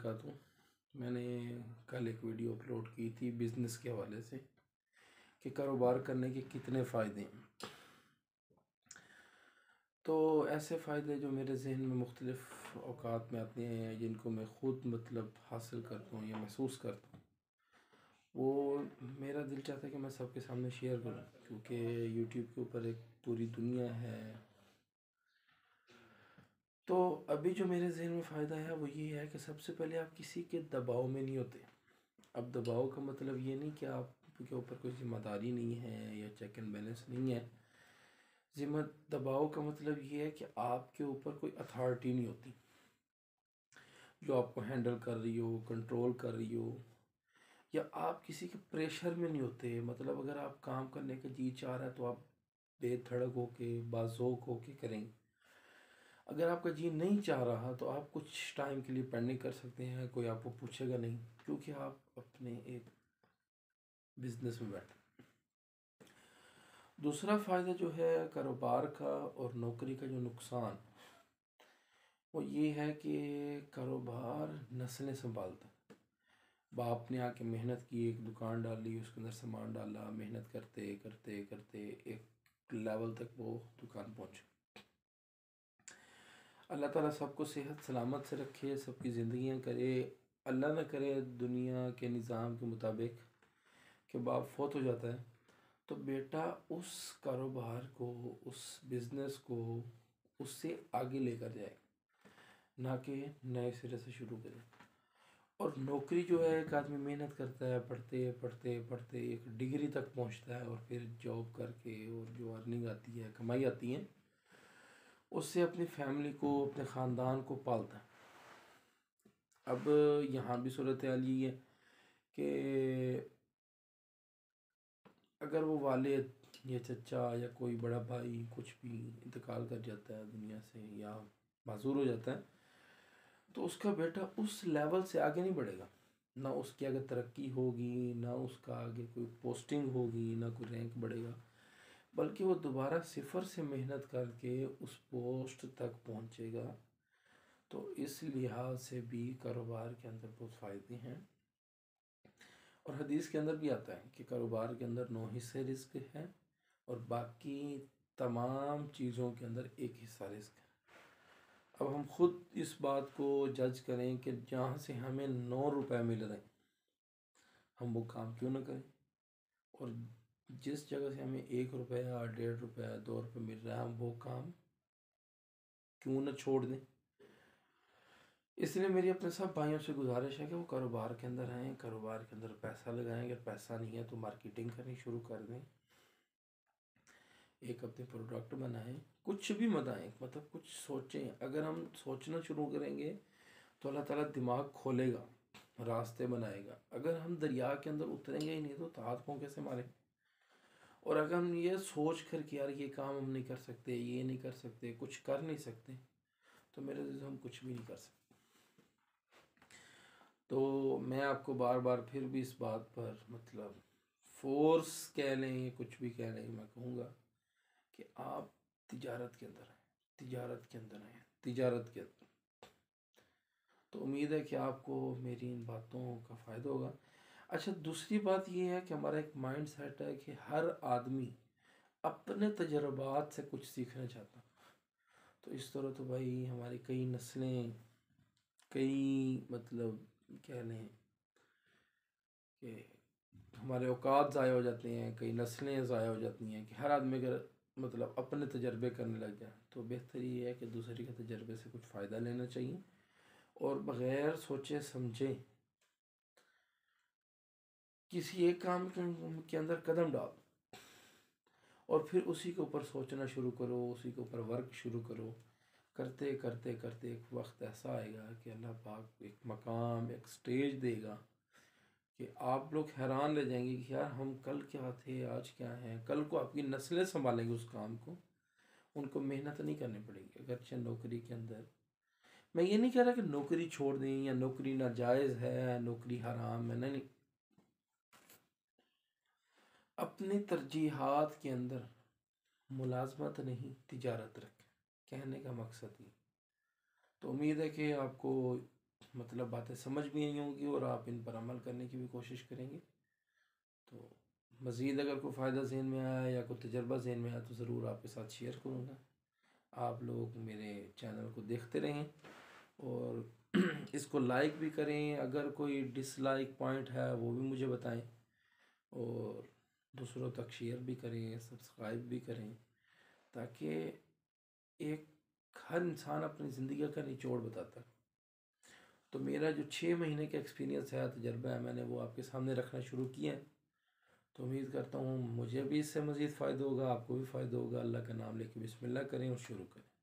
वबरकातुहू। मैंने कल एक वीडियो अपलोड की थी बिज़नेस के हवाले से कि कारोबार करने के कितने फ़ायदे हैं। तो ऐसे फ़ायदे जो मेरे जहन में मुख्तलिफ़ औक़ात में आते हैं, जिनको मैं ख़ुद हासिल करता हूँ या महसूस करता हूँ, वो मेरा दिल चाहता है कि मैं सबके सामने शेयर करूँ, क्योंकि यूट्यूब के ऊपर एक पूरी दुनिया है। तो अभी जो मेरे ज़हन में फ़ायदा है वो ये है कि सबसे पहले आप किसी के दबाव में नहीं होते। अब दबाव का मतलब ये नहीं कि आपके ऊपर कोई ज़िम्मेदारी नहीं है या चेक एंड बैलेंस नहीं है। दबाव का मतलब ये है कि आपके ऊपर कोई अथॉरिटी नहीं होती जो आपको हैंडल कर रही हो, कंट्रोल कर रही हो, या आप किसी के प्रेशर में नहीं होते। मतलब अगर आप काम करने का जी चाह रहा है तो आप बेधड़क होके बाज़ौक़ होके करेंगे। अगर आपका जी नहीं चाह रहा तो आप कुछ टाइम के लिए पेंडिंग कर सकते हैं, कोई आपको पूछेगा नहीं, क्योंकि आप अपने एक बिज़नेस में बैठे। दूसरा फ़ायदा जो है कारोबार का और नौकरी का जो नुकसान, वो ये है कि कारोबार नस्लें संभालता है। बाप ने आके मेहनत की, एक दुकान डाली, उसके अंदर सामान डाला, मेहनत करते करते करते एक लेवल तक वो दुकान पहुँची। अल्लाह ताला सबको सेहत सलामत से रखे, सबकी ज़िंदगियाँ करे। अल्लाह ना करे दुनिया के निज़ाम के मुताबिक कि बाप फौत हो जाता है तो बेटा उस कारोबार को, उस बिज़नेस को उससे आगे लेकर जाए, ना कि नए सिरे से शुरू करे। और नौकरी जो है, एक आदमी मेहनत करता है, पढ़ते पढ़ते पढ़ते एक डिग्री तक पहुंचता है, और फिर जॉब करके और जो अर्निंग आती है, कमाई आती है, उससे अपनी फैमिली को, अपने ख़ानदान को पालता है। अब यहाँ भी सूरत हाल यही है कि अगर वो वालिद या चचा या कोई बड़ा भाई कुछ भी इंतकाल कर जाता है दुनिया से या माजूर हो जाता है, तो उसका बेटा उस लेवल से आगे नहीं बढ़ेगा। ना उसकी आगे तरक्की होगी, ना उसका आगे कोई पोस्टिंग होगी, ना कोई रैंक बढ़ेगा, बल्कि वो दोबारा सिफर से मेहनत करके उस पोस्ट तक पहुंचेगा। तो इस लिहाज से भी कारोबार के अंदर बहुत फ़ायदे हैं। और हदीस के अंदर भी आता है कि कारोबार के अंदर 9 हिस्से रिस्क है और बाकी तमाम चीज़ों के अंदर एक हिस्सा रिस्क है। अब हम खुद इस बात को जज करें कि जहाँ से हमें 9 रुपए मिल रहे हैं, हम वो काम क्यों ना करें, और जिस जगह से हमें 1 रुपया, 1.5 रुपया, 2 रुपये मिल रहा है, हम वो काम क्यों ना छोड़ दें। इसलिए मेरी अपने सब भाइयों से गुजारिश है कि वो कारोबार के अंदर आएँ, कारोबार के अंदर पैसा लगाएं। अगर पैसा नहीं है तो मार्केटिंग करनी शुरू कर दें, एक अपने प्रोडक्ट बनाएं, कुछ भी बनाएं, मतलब कुछ सोचें। अगर हम सोचना शुरू करेंगे तो अल्लाह ताला दिमाग खोलेगा, रास्ते बनाएगा। अगर हम दरिया के अंदर उतरेंगे ही नहीं तो हाथ पाँव कैसे मारें। और अगर हम ये सोच कर कि यार ये काम हम नहीं कर सकते, ये नहीं कर सकते, कुछ कर नहीं सकते, तो मेरे से हम कुछ भी नहीं कर सकते। तो मैं आपको बार बार फिर भी इस बात पर, मतलब फोर्स कह लें, कुछ भी कह लें, मैं कहूँगा कि आप तिजारत के अंदर आएँ, तिजारत के अंदर आएँ, तिजारत के अंदर। तो उम्मीद है कि आपको मेरी इन बातों का फ़ायदा होगा। अच्छा, दूसरी बात ये है कि हमारा एक माइंड सेट है कि हर आदमी अपने तजर्बात से कुछ सीखना चाहता। तो इस तरह तो भाई हमारी कई नस्लें, कई मतलब कह लें कि हमारे औकात ज़ाया हो जाते हैं, कई नस्लें ज़ाया हो जाती हैं। कि हर आदमी अगर मतलब अपने तजर्बे करने लग जाए तो बेहतर ये है कि दूसरे के तजर्बे से कुछ फ़ायदा लेना चाहिए, और बग़ैर सोचे समझे किसी एक काम के अंदर कदम डाल, और फिर उसी के ऊपर सोचना शुरू करो, उसी के ऊपर वर्क शुरू करो। करते करते करते एक वक्त ऐसा आएगा कि अल्लाह पाक एक मकाम, एक स्टेज देगा कि आप लोग हैरान रह जाएंगे कि यार हम कल क्या थे, आज क्या हैं। कल को आपकी नस्लें संभालेंगे उस काम को, उनको मेहनत नहीं करनी पड़ेगी। अगरचे नौकरी के अंदर, मैं ये नहीं कह रहा कि नौकरी छोड़ दें या नौकरी नाजायज़ है, नौकरी हराम है, नहीं। अपनी तरजीहात के अंदर मुलाजमत नहीं, तिजारत रखें, कहने का मकसद ही। तो उम्मीद है कि आपको मतलब बातें समझ भी आई होंगी और आप इन पर अमल करने की भी कोशिश करेंगे। तो मज़ीद अगर कोई फ़ायदा ज़हन में आया या कोई तजर्बा ज़हन में आया तो ज़रूर आपके साथ शेयर करूँगा। आप लोग मेरे चैनल को देखते रहें और इसको लाइक भी करें। अगर कोई डिसलाइक पॉइंट है वो भी मुझे बताएं और दूसरों तक शेयर भी करें, सब्सक्राइब भी करें, ताकि एक हर इंसान अपनी ज़िंदगी का निचोड़ बताता है। तो मेरा जो 6 महीने का एक्सपीरियंस है, तजर्बा है, मैंने वो आपके सामने रखना शुरू किया है। तो उम्मीद करता हूँ मुझे भी इससे मज़ीद फ़ायदा होगा, आपको भी फ़ायदा होगा। अल्लाह का नाम लेके बिस्मिल्लाह करें और शुरू करें।